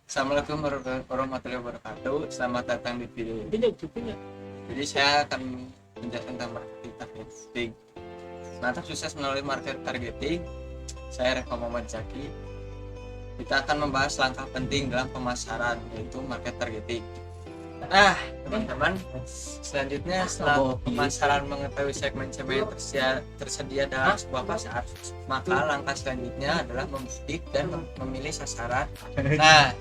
Assalamualaikum warahmatullahi wabarakatuh. Selamat datang di video ini. Tidak cukupnya. Jadi saya akan menjelaskan tentang marketing targeting. Mantap sukses melalui market targeting. Saya Reko Muhammad Zaki. Kita akan membahas langkah penting dalam pemasaran, yaitu market targeting. Teman-teman, selanjutnya setelah pemasaran mengetahui segmen-segmen yang tersedia dalam sebuah pasar, maka langkah selanjutnya adalah membidik dan memilih sasaran.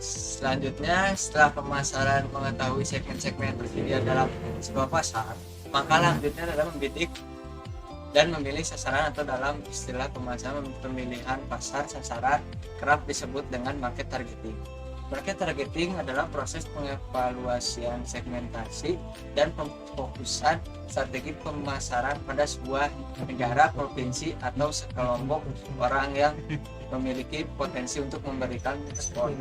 Selanjutnya setelah pemasaran mengetahui segmen-segmen yang tersedia dalam sebuah pasar, maka lanjutnya adalah membidik dan memilih sasaran, atau dalam istilah pemasaran pemilihan pasar sasaran kerap disebut dengan market targeting. Market targeting adalah proses pengevaluasian segmentasi dan pemfokusan strategi pemasaran pada sebuah negara, provinsi, atau sekelompok orang yang memiliki potensi untuk memberikan ekspor.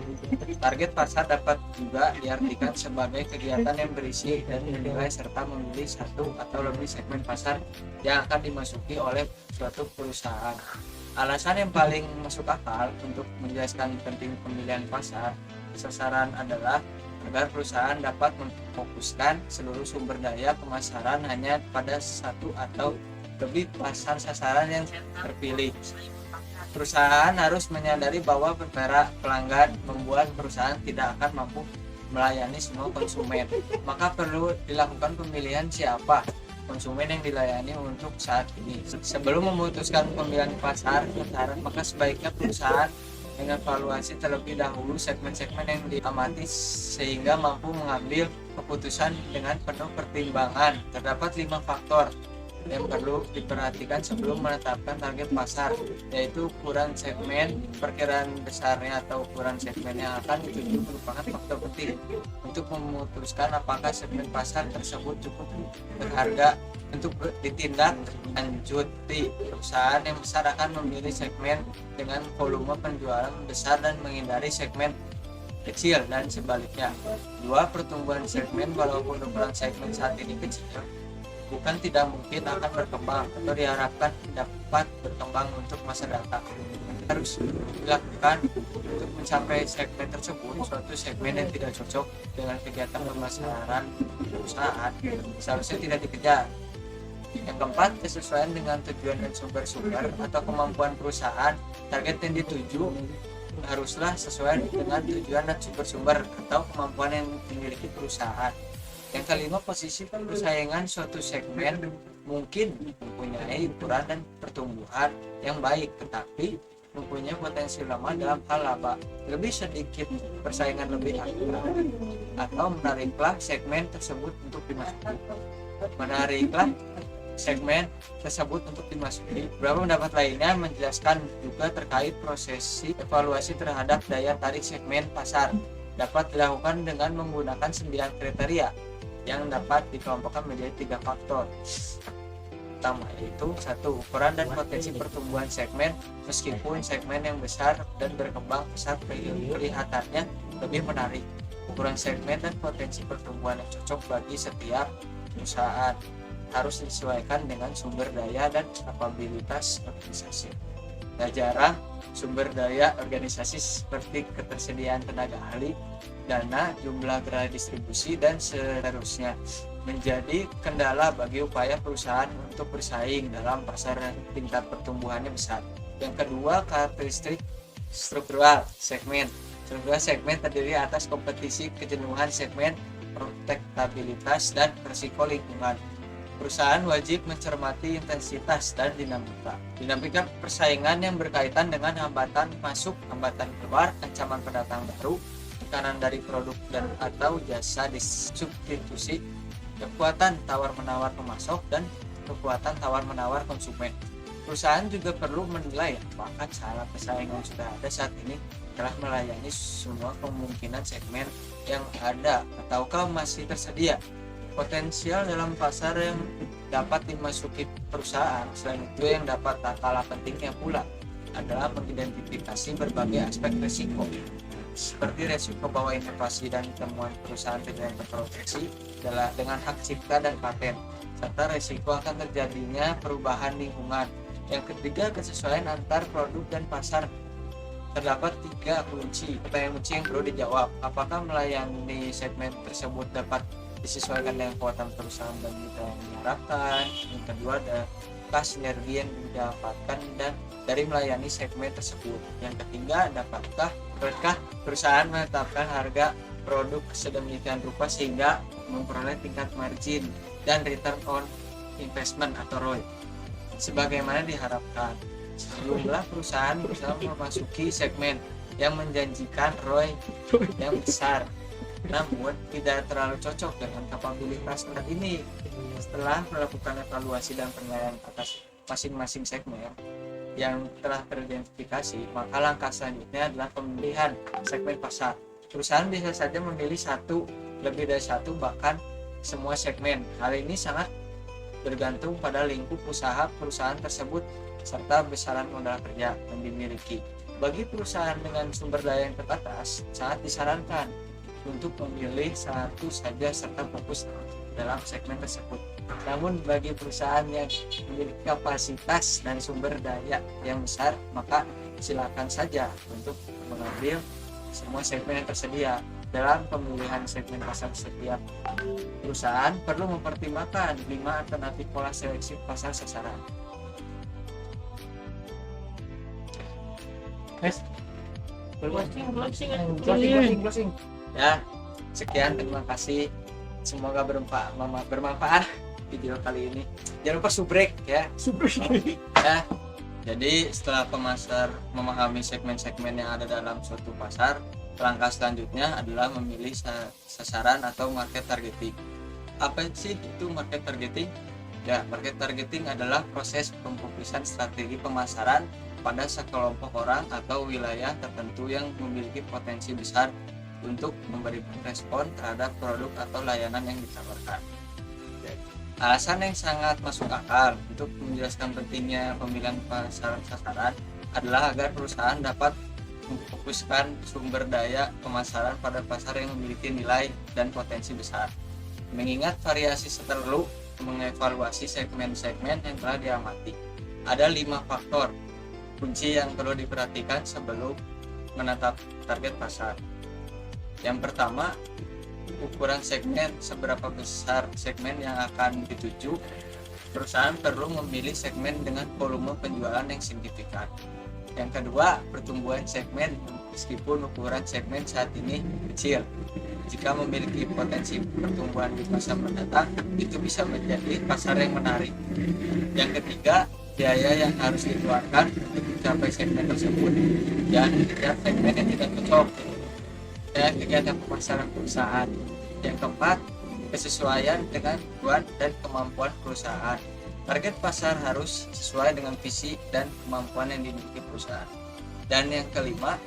Target pasar dapat juga diartikan sebagai kegiatan yang berisi dan menilai serta memilih satu atau lebih segmen pasar yang akan dimasuki oleh suatu perusahaan. Alasan yang paling masuk akal untuk menjelaskan penting pemilihan pasar sasaran adalah agar perusahaan dapat memfokuskan seluruh sumber daya pemasaran hanya pada satu atau lebih pasar sasaran yang terpilih. Perusahaan harus menyadari bahwa para pelanggan membuat perusahaan tidak akan mampu melayani semua konsumen. Maka perlu dilakukan pemilihan siapa konsumen yang dilayani untuk saat ini. Sebelum memutuskan pemilihan pasar sasaran, maka sebaiknya perusahaan mengevaluasi terlebih dahulu segmen-segmen yang diamati sehingga mampu mengambil keputusan dengan penuh pertimbangan. Terdapat 5 faktor yang perlu diperhatikan sebelum menetapkan target pasar, yaitu ukuran segmen, perkiraan besarnya atau ukuran segmen yang akan dituju merupakan faktor penting untuk memutuskan apakah segmen pasar tersebut cukup berharga untuk ditindak lanjuti. Perusahaan yang besar akan memilih segmen dengan volume penjualan besar dan menghindari segmen kecil, dan sebaliknya. 2. Pertumbuhan segmen. Walaupun ukuran segmen saat ini kecil, bukan tidak mungkin akan berkembang atau diharapkan dapat berkembang untuk masa datang. Harus dilakukan untuk mencapai segmen tersebut. Suatu segmen yang tidak cocok dengan kegiatan pemasaran perusahaan seharusnya tidak dikejar. Yang keempat, kesesuaian dengan tujuan dan sumber-sumber atau kemampuan perusahaan. Target yang dituju haruslah sesuai dengan tujuan dan sumber-sumber atau kemampuan yang dimiliki perusahaan. Yang kelima, posisi persaingan suatu segmen mungkin mempunyai ukuran dan pertumbuhan yang baik, tetapi mempunyai potensi lemah dalam hal laba. Lebih sedikit persaingan lebih akurat, atau menariklah segmen tersebut untuk dimasuki. Beberapa pendapat lainnya menjelaskan juga terkait prosesi evaluasi terhadap daya tarik segmen pasar dapat dilakukan dengan menggunakan 9 kriteria yang dapat dikelompokkan menjadi 3 faktor utama, yaitu 1. Ukuran dan potensi pertumbuhan segmen. Meskipun segmen yang besar dan berkembang pesat kelihatannya lebih menarik, ukuran segmen dan potensi pertumbuhan yang cocok bagi setiap perusahaan harus disesuaikan dengan sumber daya dan kapabilitas organisasi. Nah, jarang sumber daya organisasi seperti ketersediaan tenaga ahli, dana, jumlah gerai distribusi, dan seterusnya menjadi kendala bagi upaya perusahaan untuk bersaing dalam pasar yang tingkat pertumbuhannya besar. Yang kedua, karakteristik struktural segmen. Struktural segmen terdiri atas kompetisi, kejenuhan segmen, protektabilitas, dan risiko lingkungan. Perusahaan wajib mencermati intensitas dan dinamika persaingan yang berkaitan dengan hambatan masuk, hambatan keluar, ancaman pendatang baru, tekanan dari produk dan atau jasa disubstitusi, kekuatan tawar-menawar pemasok, dan kekuatan tawar-menawar konsumen. Perusahaan juga perlu menilai apakah cara persaingan sudah ada saat ini telah melayani semua kemungkinan segmen yang ada ataukah masih tersedia potensial dalam pasar yang dapat dimasuki perusahaan. Selain itu, yang dapat tak kalah pentingnya pula adalah mengidentifikasi berbagai aspek risiko, seperti risiko bahwa inovasi dan temuan perusahaan tidak terproteksi dengan hak cipta dan paten, serta risiko akan terjadinya perubahan lingkungan. Yang ketiga, kesesuaian antar produk dan pasar. Terdapat 3 pertanyaan kunci yang perlu dijawab. Apakah melayani segmen tersebut dapat disesuaikan dengan kekuatan perusahaan dan mitra yang diharapkan? Yang kedua, adakah sinergi yang didapatkan dan dari melayani segmen tersebut? Yang ketiga, dapatkah perusahaan menetapkan harga produk sedemikian rupa sehingga memperoleh tingkat margin dan return on investment atau ROI sebagaimana diharapkan. Sejumlah perusahaan bisa memasuki segmen yang menjanjikan ROI yang besar, namun tidak terlalu cocok dengan kapabilitas saat ini. Setelah melakukan evaluasi dan penilaian atas masing-masing segmen yang telah teridentifikasi, maka langkah selanjutnya adalah pemilihan segmen pasar. Perusahaan bisa saja memilih satu, lebih dari satu, bahkan semua segmen. Hal ini sangat bergantung pada lingkup usaha perusahaan tersebut serta besaran modal kerja yang dimiliki. Bagi perusahaan dengan sumber daya yang terbatas, sangat disarankan untuk memilih satu saja serta fokus dalam segmen tersebut. Namun bagi perusahaan yang memiliki kapasitas dan sumber daya yang besar, maka silakan saja untuk mengambil semua segmen yang tersedia. Dalam pemilihan segmen pasar, setiap perusahaan perlu mempertimbangkan 5 alternatif pola seleksi pasar sasaran. Closing. Ya, sekian, terima kasih. Semoga bermanfaat video kali ini. Jangan lupa subrek ya. Ya. Jadi setelah pemasar memahami segmen-segmen yang ada dalam suatu pasar, langkah selanjutnya adalah memilih sasaran atau market targeting. Apa sih itu market targeting? Ya, market targeting adalah proses pemfokusan strategi pemasaran pada sekelompok orang atau wilayah tertentu yang memiliki potensi besar untuk memberikan respon terhadap produk atau layanan yang ditawarkan. Alasan yang sangat masuk akal untuk menjelaskan pentingnya pemilihan pasar sasaran adalah agar perusahaan dapat memfokuskan sumber daya pemasaran pada pasar yang memiliki nilai dan potensi besar. Mengingat variasi perlu mengevaluasi segmen-segmen yang telah diamati. Ada 5 faktor kunci yang perlu diperhatikan sebelum menetap target pasar. Yang pertama, ukuran segmen. Seberapa besar segmen yang akan dituju? Perusahaan perlu memilih segmen dengan volume penjualan yang signifikan. Yang kedua, pertumbuhan segmen. Meskipun ukuran segmen saat ini kecil, jika memiliki potensi pertumbuhan di masa mendatang, itu bisa menjadi pasar yang menarik. Yang ketiga, biaya yang harus dikeluarkan untuk mencapai segmen tersebut dan tidak segmen yang tidak cocok dan kegiatan pemasaran perusahaan. Yang keempat, kesesuaian dengan tujuan dan kemampuan perusahaan. Target pasar harus sesuai dengan visi dan kemampuan yang dimiliki perusahaan. Dan yang kelima,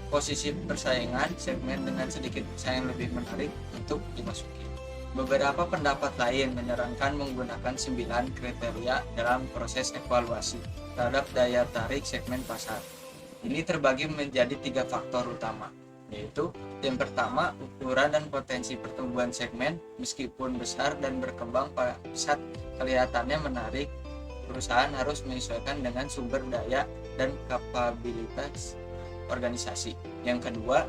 posisi persaingan segmen dengan sedikit persaingan lebih menarik untuk dimasuki. Beberapa pendapat lain menyarankan menggunakan 9 kriteria dalam proses evaluasi terhadap daya tarik segmen pasar. Ini terbagi menjadi 3 faktor utama, yaitu yang pertama, ukuran dan potensi pertumbuhan segmen. Meskipun besar dan berkembang pesat kelihatannya menarik, perusahaan harus menyesuaikan dengan sumber daya dan kapabilitas organisasi. Yang kedua,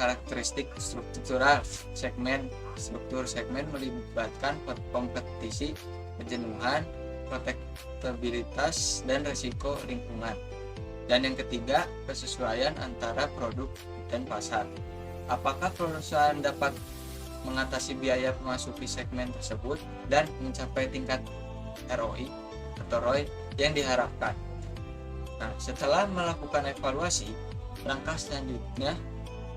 karakteristik struktural segmen. Struktur segmen melibatkan kompetisi, kejenuhan, protektabilitas, dan risiko lingkungan. Dan yang ketiga, kesesuaian antara produk dan pasar. Apakah perusahaan dapat mengatasi biaya memasuki segmen tersebut dan mencapai tingkat ROI atau ROI yang diharapkan. Nah, setelah melakukan evaluasi, langkah selanjutnya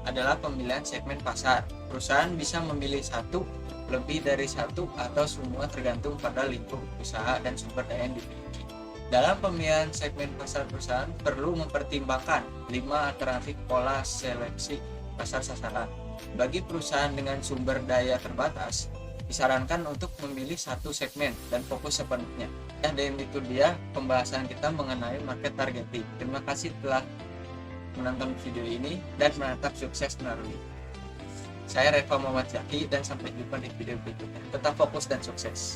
adalah pemilihan segmen pasar. Perusahaan bisa memilih satu, lebih dari satu, atau semua tergantung pada lingkup usaha dan sumber daya yang dimiliki. Dalam pemilihan segmen pasar, perusahaan perlu mempertimbangkan 5 alternatif pola seleksi pasar sasaran. Bagi perusahaan dengan sumber daya terbatas, disarankan untuk memilih satu segmen dan fokus sepenuhnya. Dan itu dia pembahasan kita mengenai market targeting. Terima kasih telah menonton video ini dan menatap sukses melalui. Saya Reva Muhammad Zaki dan sampai jumpa di video berikutnya. Tetap fokus dan sukses.